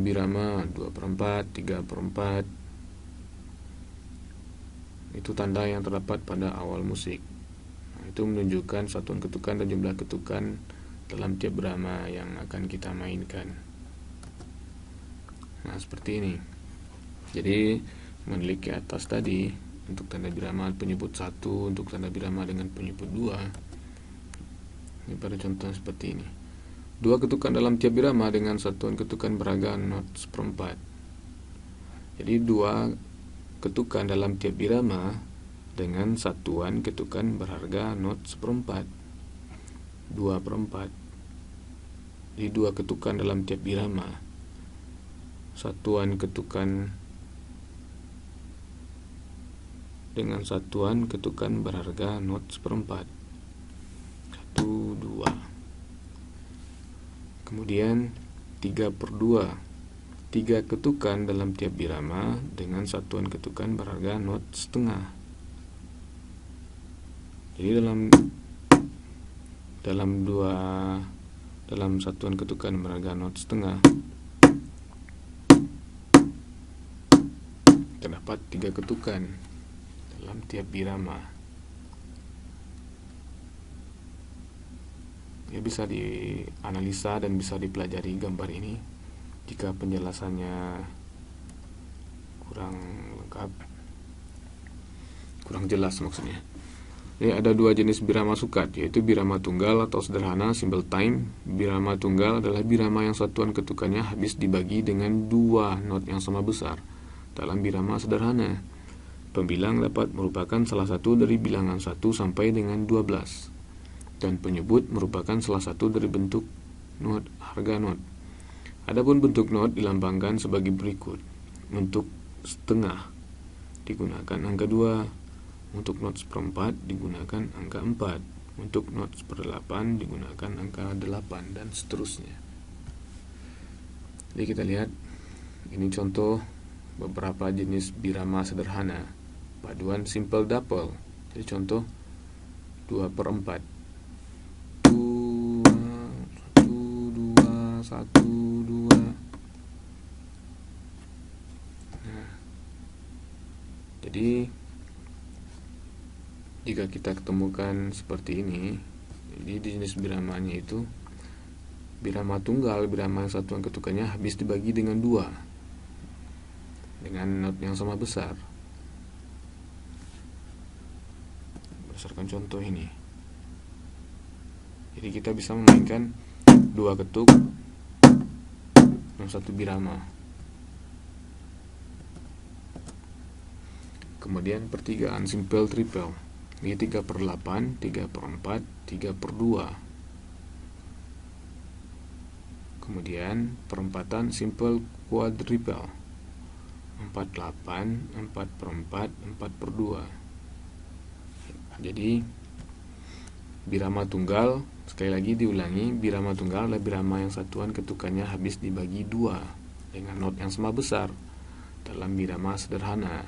birama 2/4, 3/4. Itu tanda yang terdapat pada awal musik. Itu menunjukkan satuan ketukan dan jumlah ketukan dalam tiap birama yang akan kita mainkan. Nah, seperti ini. Jadi menilik ke atas tadi untuk tanda birama penyebut 1, untuk tanda birama dengan penyebut 2. Ini pada contoh seperti ini. 2 ketukan dalam tiap birama dengan satuan ketukan berharga not 1/4. Jadi 2 ketukan dalam tiap birama dengan satuan ketukan berharga not 1/4. 2/4. Jadi 2 ketukan dalam tiap birama, satuan ketukan dengan satuan ketukan berharga not 1/4. 1, 2. Kemudian 3/2. 3 ketukan dalam tiap birama dengan satuan ketukan berharga not 1/2. Jadi dalam satuan ketukan berharga not 1/2 terdapat 3 ketukan dalam tiap birama. Ya, bisa dianalisa dan bisa dipelajari gambar ini jika penjelasannya kurang lengkap, kurang jelas maksudnya. Jadi ada 2 jenis birama sukat, yaitu birama tunggal atau sederhana simple time. Birama tunggal adalah birama yang satuan ketukannya habis dibagi dengan 2 not yang sama besar. Dalam birama sederhana, pembilang dapat merupakan salah satu dari bilangan 1 sampai dengan 12, dan penyebut merupakan salah satu dari bentuk not harga not. Adapun bentuk not dilambangkan sebagai berikut. Untuk setengah digunakan angka 2, untuk not 1/4 digunakan angka 4, untuk not 1/8 digunakan angka 8, dan seterusnya. Jadi kita lihat, ini contoh beberapa jenis birama sederhana, paduan simple double. Jadi contoh 2/4. 2, 1, 2, 1, 2. Nah, jadi jika kita ketemukan seperti ini, jadi jenis biramanya itu birama tunggal, birama yang satuan ketukannya habis dibagi dengan 2 dengan not yang sama besar. Berdasarkan contoh ini, jadi kita bisa memainkan 2 ketuk dalam 1 birama. Kemudian pertigaan simple triple. Ini 3/8, 3/4, 3/2. Kemudian perempatan simple quadruple. 4/8, 4/4, 4/2. Jadi birama tunggal, sekali lagi diulangi, birama tunggal adalah birama yang satuan ketukannya habis dibagi 2 dengan not yang sama besar. Dalam birama sederhana,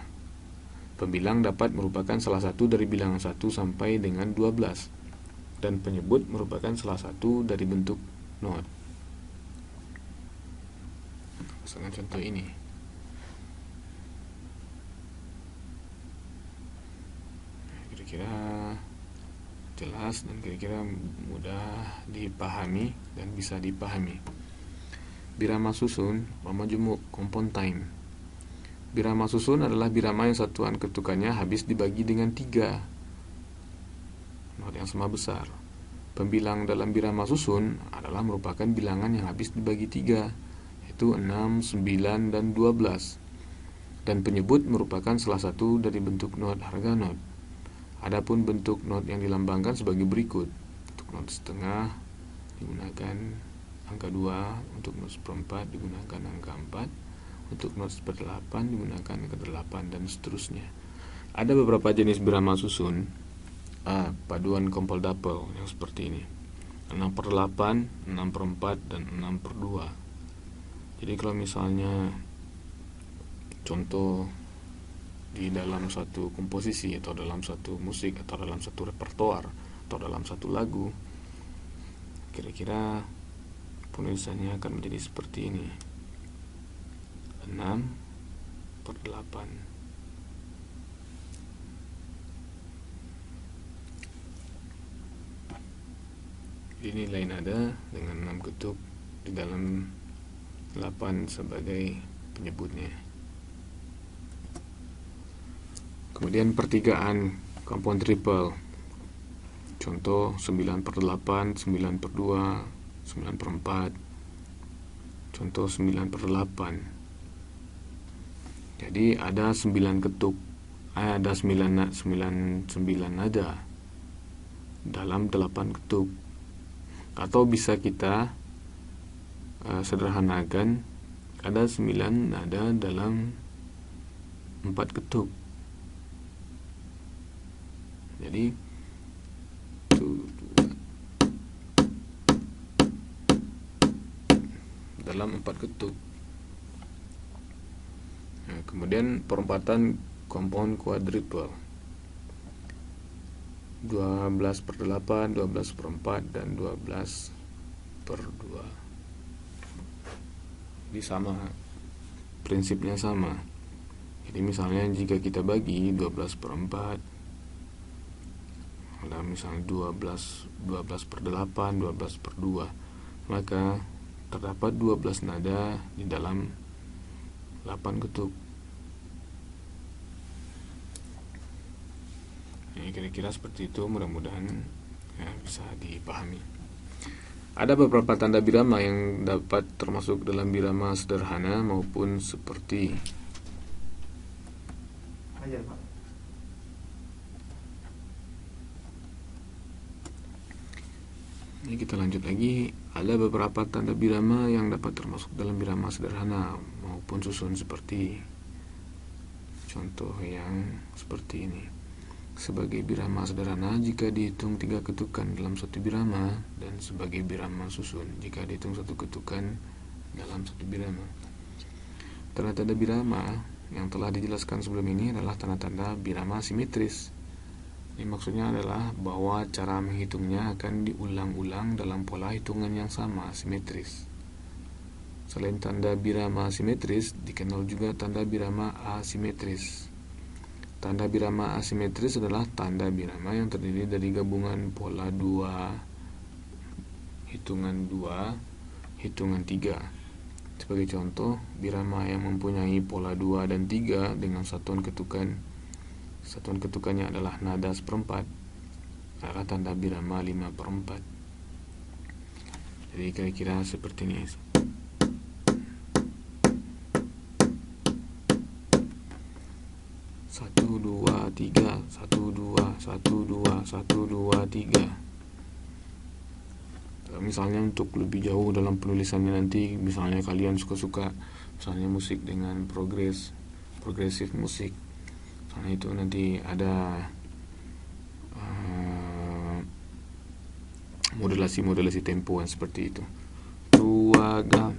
pembilang dapat merupakan salah satu dari bilangan 1 sampai dengan 12, dan penyebut merupakan salah satu dari bentuk not. Misalnya contoh ini. Kira-kira jelas dan kira-kira mudah dipahami dan bisa dipahami. Birama susun, majemuk, compound time. Birama susun adalah birama yang satuan ketukannya habis dibagi dengan 3 not yang sama besar. Pembilang dalam birama susun adalah merupakan bilangan yang habis dibagi 3, yaitu 6, 9, dan 12, dan penyebut merupakan salah satu dari bentuk not harga not. Adapun bentuk not yang dilambangkan sebagai berikut. Untuk not setengah digunakan angka 2, untuk not 1/4 digunakan angka 4, untuk not 1/8 digunakan angka 8, dan seterusnya. Ada beberapa jenis birama susun, paduan compel double yang seperti ini, 6/8, 6/4, dan 6/2. Jadi kalau misalnya contoh di dalam satu komposisi atau dalam satu musik atau dalam satu repertoar atau dalam satu lagu, kira-kira penulisannya akan menjadi seperti ini. 6/8. Ini nilai nada dengan 6 ketuk di dalam 8 sebagai penyebutnya. Kemudian pertigaan kompon triple. Contoh 9/8, 9/2, 9/4. Contoh 9/8. Jadi ada 9 ketuk, ada 9 nada dalam 8 ketuk. Atau bisa kita sederhanakan, ada 9 nada dalam 4 ketuk. Jadi dalam 4 ketuk. Nah, kemudian perempatan kompon quadruple. 12/8, 12/4, dan 12/2. Jadi sama, prinsipnya sama. Jadi misalnya jika kita bagi 12/4, ada misalnya 12/8, 12/2, maka terdapat 12 nada di dalam 8 ketuk. Ini kira-kira seperti itu, mudah-mudahan bisa dipahami. Ada beberapa tanda birama yang dapat termasuk dalam birama sederhana maupun seperti ini. Kita lanjut lagi. Ada beberapa tanda birama yang dapat termasuk dalam birama sederhana maupun susun seperti contoh yang seperti ini. Sebagai birama sederhana jika dihitung 3 ketukan dalam satu birama, dan sebagai birama susun jika dihitung 1 ketukan dalam satu birama. Tanda-tanda birama yang telah dijelaskan sebelum ini adalah tanda-tanda birama simetris. Ini maksudnya adalah bahwa cara menghitungnya akan diulang-ulang dalam pola hitungan yang sama, simetris. Selain tanda birama simetris, dikenal juga tanda birama asimetris. Tanda birama asimetris adalah tanda birama yang terdiri dari gabungan pola 2, hitungan 2, hitungan 3. Sebagai contoh, birama yang mempunyai pola 2 dan 3 dengan satuan ketukannya adalah nada seperempat, adalah tanda birama 5/4. Jadi kira-kira seperti ini. 1, 2, 3, 1, 2, 1, 2, 1, 2, 3. Misalnya untuk lebih jauh dalam penulisannya nanti, misalnya kalian suka-suka misalnya musik dengan progresif musik, misalnya itu nanti ada modulasi tempo yang seperti itu. 2 ga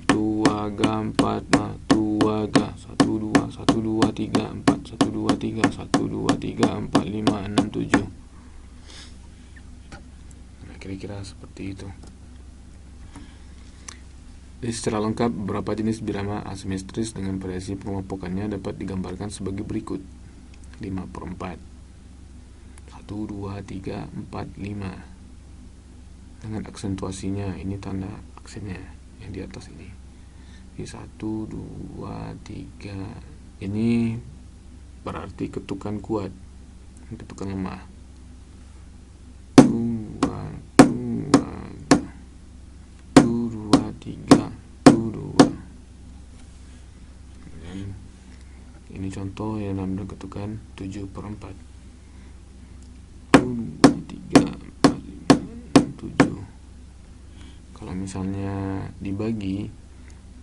4 ma 2 ga 1 2 1 2 3 4 1 2 3 1 2 3 4 5 6 7. Nah, kira-kira seperti itu. Jadi secara lengkap beberapa jenis birama asimetris dengan variasi pengelompokannya dapat digambarkan sebagai berikut. 5/4, 1 2 3 4 5 dengan aksentuasinya, ini tanda aksennya yang di atas ini. Di 1 2 3 ini berarti ketukan kuat, ketukan lemah. 2 2 2 3 2. Ini contoh yang dalam ketukan 7/4. 2 3 4 5 6 7. Kalau misalnya dibagi,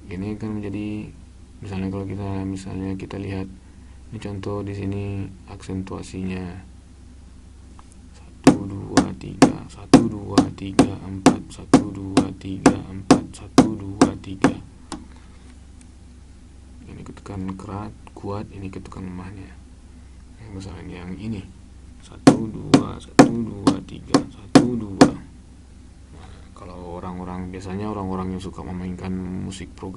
ini akan menjadi, misalnya kalau kita lihat ini contoh di sini aksentuasinya 1 2 3 1 2 3 4 1 2 3 4 1 2 3. Ini ketukan kuat, ini ketukan lemahnya. Misalnya yang ini 1 2 1 2 3 1 2. Kalau biasanya orang-orang yang suka memainkan musik program